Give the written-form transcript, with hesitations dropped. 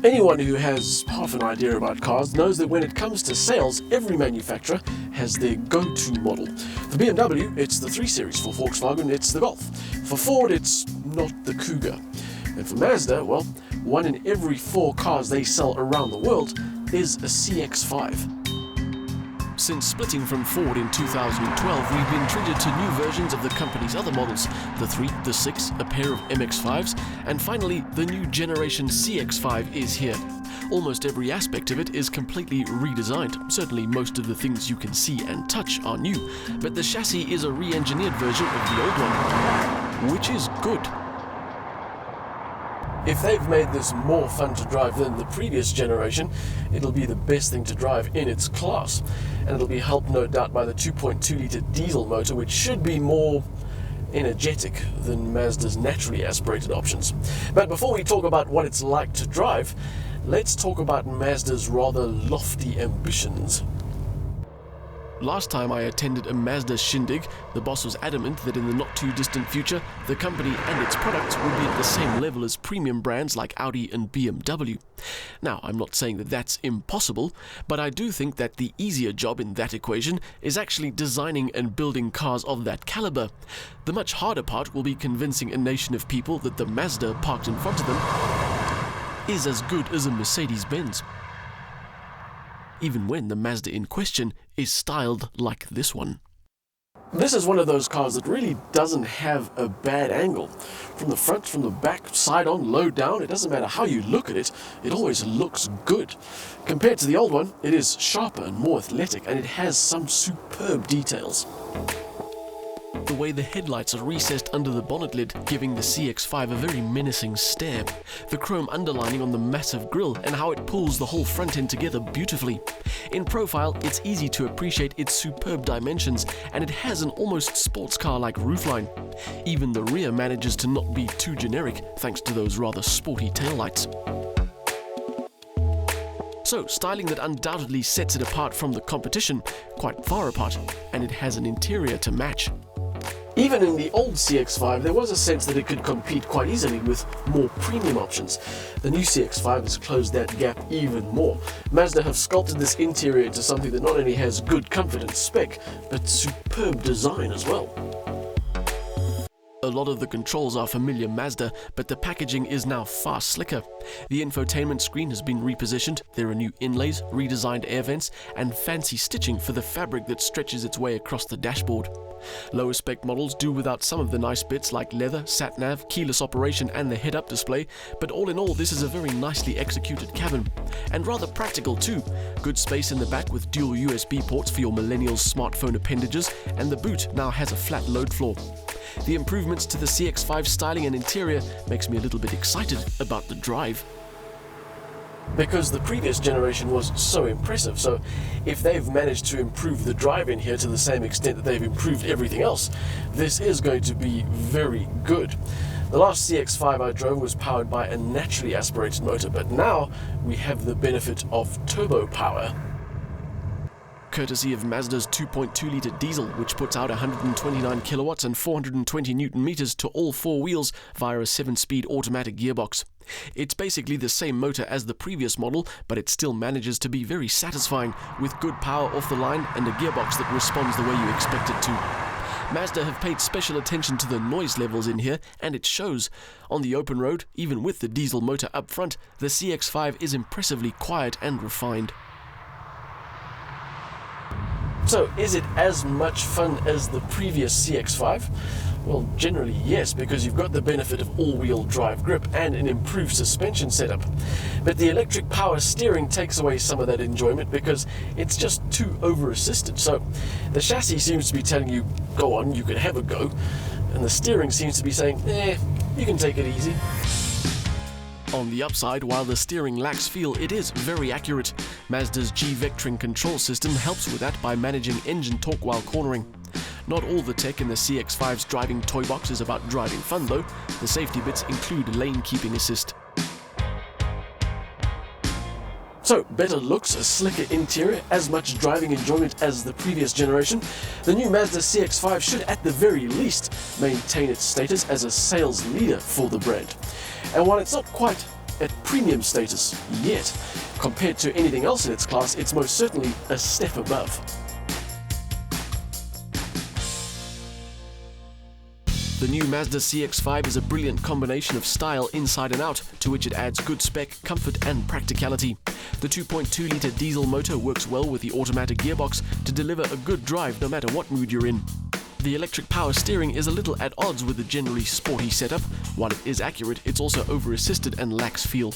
Anyone who has half an idea about cars knows that when it comes to sales, every manufacturer has their go-to model. For BMW, it's the 3 Series. For Volkswagen, it's the Golf. For Ford, it's not the Cougar. And for Mazda, well, 1 in every 4 cars they sell around the world is a CX-5. Since splitting from Ford in 2012, we've been treated to new versions of the company's other models, the 3, the 6, a pair of MX-5s, and finally, the new generation CX-5 is here. Almost every aspect of it is completely redesigned. Certainly most of the things you can see and touch are new, but the chassis is a re-engineered version of the old one, which is good. If they've made this more fun to drive than the previous generation, it'll be the best thing to drive in its class. And it'll be helped no doubt by the 2.2-litre diesel motor, which should be more energetic than Mazda's naturally aspirated options. But before we talk about what it's like to drive, let's talk about Mazda's rather lofty ambitions. Last time I attended a Mazda shindig, the boss was adamant that in the not-too-distant future, the company and its products would be at the same level as premium brands like Audi and BMW. Now, I'm not saying that that's impossible, but I do think that the easier job in that equation is actually designing and building cars of that caliber. The much harder part will be convincing a nation of people that the Mazda parked in front of them is as good as a Mercedes-Benz, even when the Mazda in question is styled like this one. This is one of those cars that really doesn't have a bad angle. From the front, from the back, side on, low down, it doesn't matter how you look at it, it always looks good. Compared to the old one, it is sharper and more athletic, and it has some superb details. The way the headlights are recessed under the bonnet lid, giving the CX-5 a very menacing stare. The chrome underlining on the massive grille and how it pulls the whole front end together beautifully. In profile, it's easy to appreciate its superb dimensions, and it has an almost sports car-like roofline. Even the rear manages to not be too generic, thanks to those rather sporty taillights. So, styling that undoubtedly sets it apart from the competition, quite far apart, and it has an interior to match. Even in the old CX-5, there was a sense that it could compete quite easily with more premium options. The new CX-5 has closed that gap even more. Mazda have sculpted this interior into something that not only has good comfort and spec, but superb design as well. A lot of the controls are familiar Mazda, but the packaging is now far slicker. The infotainment screen has been repositioned, there are new inlays, redesigned air vents, and fancy stitching for the fabric that stretches its way across the dashboard. Lower spec models do without some of the nice bits like leather, sat-nav, keyless operation and the head-up display, but all in all this is a very nicely executed cabin. And rather practical too. Good space in the back with dual USB ports for your millennials' smartphone appendages, and the boot now has a flat load floor. The improvements to the CX-5 styling and interior makes me a little bit excited about the drive. Because the previous generation was so impressive, so if they've managed to improve the drive in here to the same extent that they've improved everything else, this is going to be very good. The last CX-5 I drove was powered by a naturally aspirated motor, but now we have the benefit of turbo power. Courtesy of Mazda's 2.2-litre diesel, which puts out 129 kilowatts and 420 newton meters to all 4 wheels via a 7-speed automatic gearbox. It's basically the same motor as the previous model, but it still manages to be very satisfying, with good power off the line and a gearbox that responds the way you expect it to. Mazda have paid special attention to the noise levels in here, and it shows. On the open road, even with the diesel motor up front, the CX-5 is impressively quiet and refined. So, is it as much fun as the previous CX-5? Well, generally yes, because you've got the benefit of all-wheel drive grip and an improved suspension setup. But the electric power steering takes away some of that enjoyment because it's just too over-assisted. So, the chassis seems to be telling you, go on, you can have a go, and the steering seems to be saying, you can take it easy. On the upside, while the steering lacks feel, it is very accurate. Mazda's G-vectoring control system helps with that by managing engine torque while cornering. Not all the tech in the CX-5's driving toy box is about driving fun though. The safety bits include lane keeping assist. So, better looks, a slicker interior, as much driving enjoyment as the previous generation. The new Mazda CX-5 should at the very least maintain its status as a sales leader for the brand. And while it's not quite at premium status yet. Compared to anything else in its class, it's most certainly a step above. The new Mazda CX-5 is a brilliant combination of style inside and out, to which it adds good spec, comfort and practicality. The 2.2-litre diesel motor works well with the automatic gearbox to deliver a good drive no matter what mood you're in. The electric power steering is a little at odds with the generally sporty setup. While it is accurate, it's also over-assisted and lacks feel.